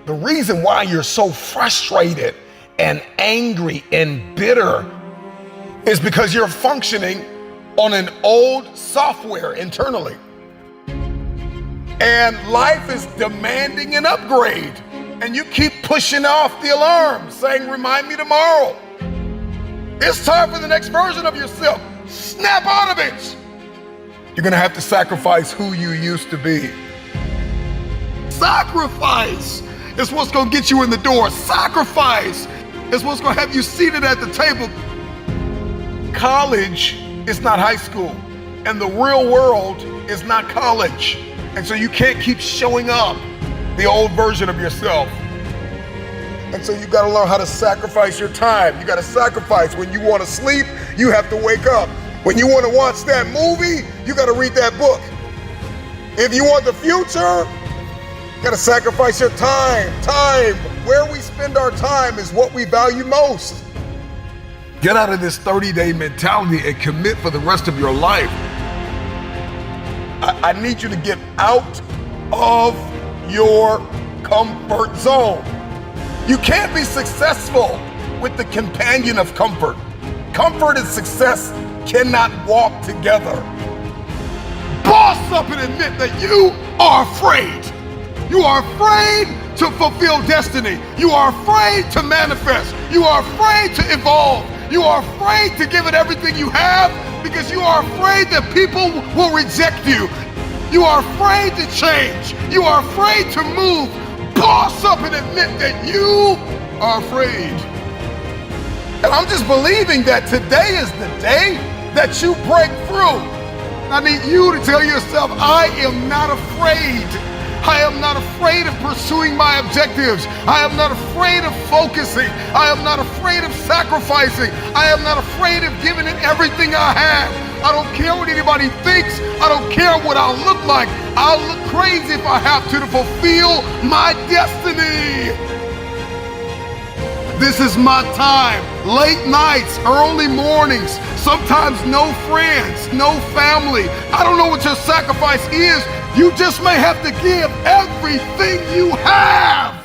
The reason why you're so frustrated and angry and bitter is because you're functioning on an old software internally. And life is demanding an upgrade. And you keep pushing off the alarm, saying, remind me tomorrow. It's time for the next version of yourself. Snap out of it. You're gonna have to sacrifice who you used to be. Sacrifice is what's gonna get you in the door. Sacrifice is what's gonna have you seated at the table. College is not high school, and the real world is not college. And so you can't keep showing up the old version of yourself. And so you gotta learn how to sacrifice your time. You gotta sacrifice. When you wanna sleep, you have to wake up. When you wanna watch that movie, you gotta read that book. If you want the future, you gotta sacrifice your time. Time, where we spend our time is what we value most. Get out of this 30-day mentality and commit for the rest of your life. I need you to get out of your comfort zone. You can't be successful with the companion of comfort. Comfort and success cannot walk together. Boss up and admit that you are afraid. You are afraid to fulfill destiny. You are afraid to manifest. You are afraid to evolve. You are afraid to give it everything you have because you are afraid that people will reject you. You are afraid to change. You are afraid to move. Boss up and admit that you are afraid. And I'm just believing that today is the day that you break through. I need you to tell yourself, I am not afraid. I am not afraid of pursuing my objectives. I am not afraid of focusing. I am not afraid of sacrificing. I am not afraid of giving it everything I have. I don't care what anybody thinks. I don't care what I'll look like. I'll look crazy if I have to fulfill my destiny. This is my time. Late nights, early mornings, sometimes no friends, no family. I don't know what your sacrifice is. You just may have to give everything you have.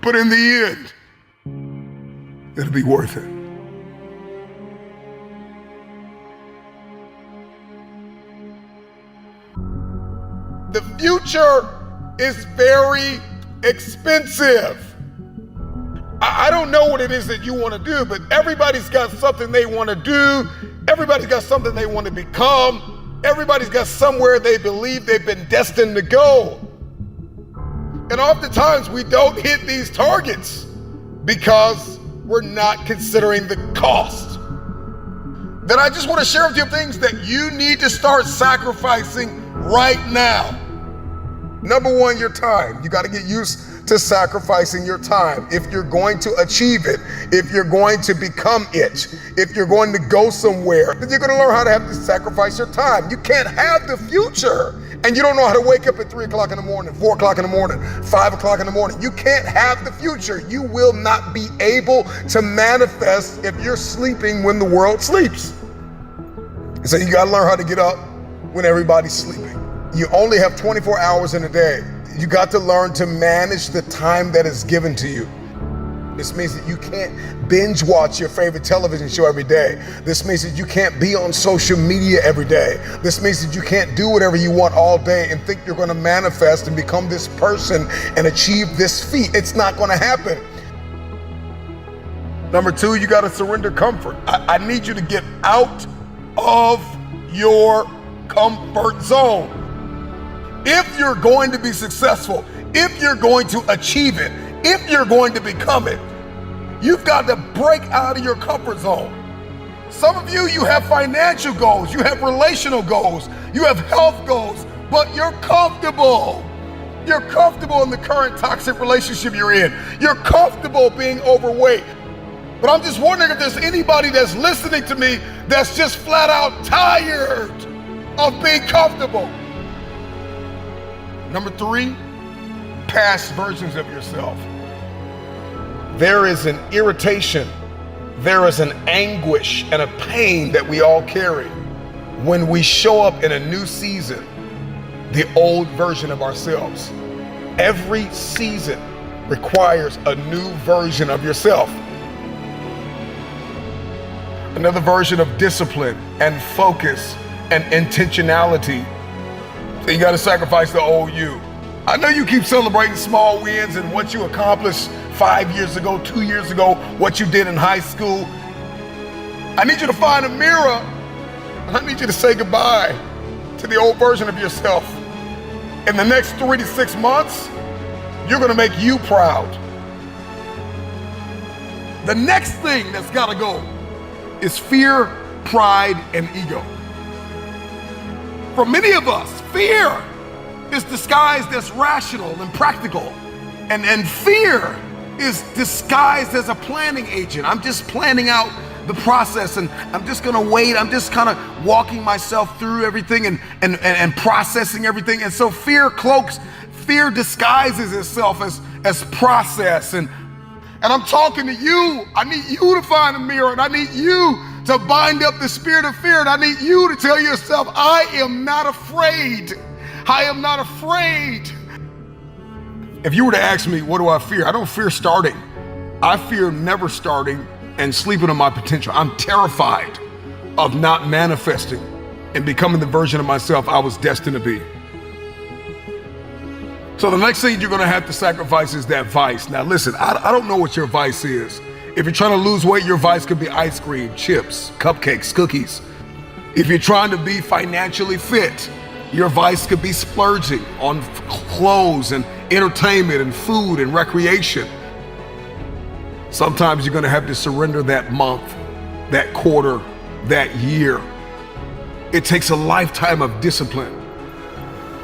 But in the end, it'll be worth it. The future is very expensive. I don't know what it is that you want to do, but everybody's got something they want to do. Everybody's got something they want to become. Everybody's got somewhere they believe they've been destined to go. And oftentimes we don't hit these targets because we're not considering the cost. Then I just want to share with you things that you need to start sacrificing right now. Number one, your time. You got to get used to sacrificing your time. If you're going to achieve it, if you're going to become it, if you're going to go somewhere, then you're going to learn how to have to sacrifice your time. You can't have the future and you don't know how to wake up at 3 o'clock in the morning, 4 o'clock in the morning, 5 o'clock in the morning. You can't have the future. You will not be able to manifest if you're sleeping when the world sleeps. So you got to learn how to get up when everybody's sleeping. You only have 24 hours in a day. You got to learn to manage the time that is given to you. This means that you can't binge watch your favorite television show every day. This means that you can't be on social media every day. This means that you can't do whatever you want all day and think you're going to manifest and become this person and achieve this feat. It's not going to happen. Number two, you got to surrender comfort. I need you to get out of your comfort zone. If you're going to be successful, if you're going to achieve it, if you're going to become it, you've got to break out of your comfort zone. Some of you have financial goals, you have relational goals, you have health goals, but you're comfortable. You're comfortable in the current toxic relationship you're in. You're comfortable being overweight. But I'm just wondering if there's anybody that's listening to me that's just flat out tired of being comfortable. Number three, past versions of yourself. There is an irritation, there is an anguish and a pain that we all carry when we show up in a new season, the old version of ourselves. Every season requires a new version of yourself. Another version of discipline and focus and intentionality. So you got to sacrifice the old you. I know you keep celebrating small wins and what you accomplished 5 years ago, 2 years ago, what you did in high school. I need you to find a mirror and I need you to say goodbye to the old version of yourself. In the next 3 to 6 months, you're gonna make you proud. The next thing that's gotta go is fear, pride, and ego. For many of us, fear is disguised as rational and practical. And fear is disguised as a planning agent. I'm just planning out the process and I'm just gonna wait. I'm just kind of walking myself through everything and processing everything. And so fear disguises itself as process. And I'm talking to you. I need you to find a mirror and I need you to bind up the spirit of fear. And I need you to tell yourself, I am not afraid. I am not afraid. If you were to ask me, what do I fear? I don't fear starting. I fear never starting and sleeping on my potential. I'm terrified of not manifesting and becoming the version of myself I was destined to be. So the next thing you're gonna have to sacrifice is that vice. Now listen, I don't know what your vice is. If you're trying to lose weight, your vice could be ice cream, chips, cupcakes, cookies. If you're trying to be financially fit, your vice could be splurging on clothes and entertainment and food and recreation. Sometimes you're gonna have to surrender that month, that quarter, that year. It takes a lifetime of discipline.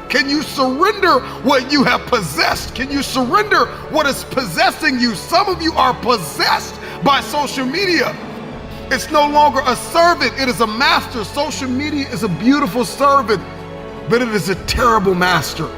Can you surrender what you have possessed? Can you surrender what is possessing you? Some of you are possessed by social media. It's no longer a servant, it is a master. Social media is a beautiful servant, but it is a terrible master.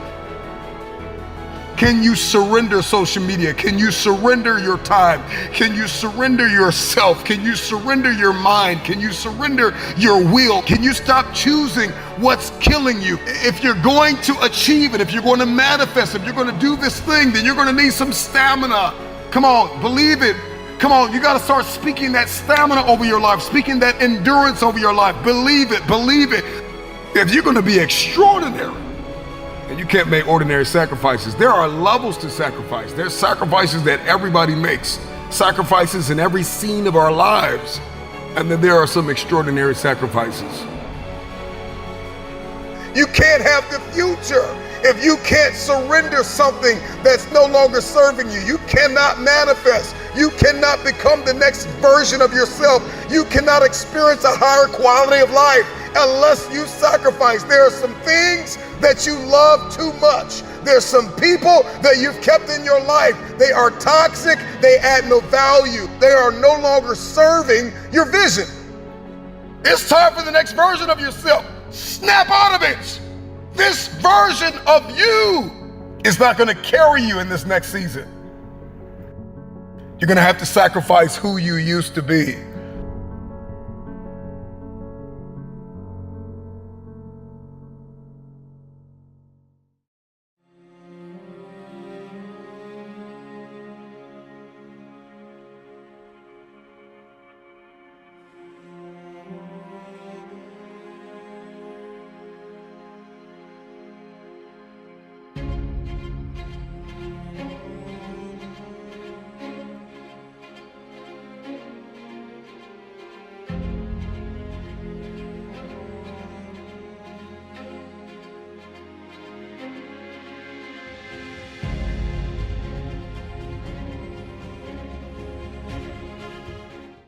Can you surrender social media? Can you surrender your time? Can you surrender yourself? Can you surrender your mind? Can you surrender your will? Can you stop choosing what's killing you? If you're going to achieve it, if you're going to manifest, if you're going to do this thing, then you're going to need some stamina. Come on, believe it. Come on, you got to start speaking that stamina over your life, speaking that endurance over your life. Believe it, believe it. If you're going to be extraordinary, and you can't make ordinary sacrifices. There are levels to sacrifice. There's sacrifices that everybody makes, sacrifices in every scene of our lives. And then there are some extraordinary sacrifices. You can't have the future if you can't surrender something that's no longer serving you. You cannot manifest. You cannot become the next version of yourself. You cannot experience a higher quality of life unless you sacrifice. There are some things that you love too much. There's some people that you've kept in your life. They are toxic. They add no value. They are no longer serving your vision. It's time for the next version of yourself. Snap out of it. This version of you is not going to carry you in this next season. You're going to have to sacrifice who you used to be.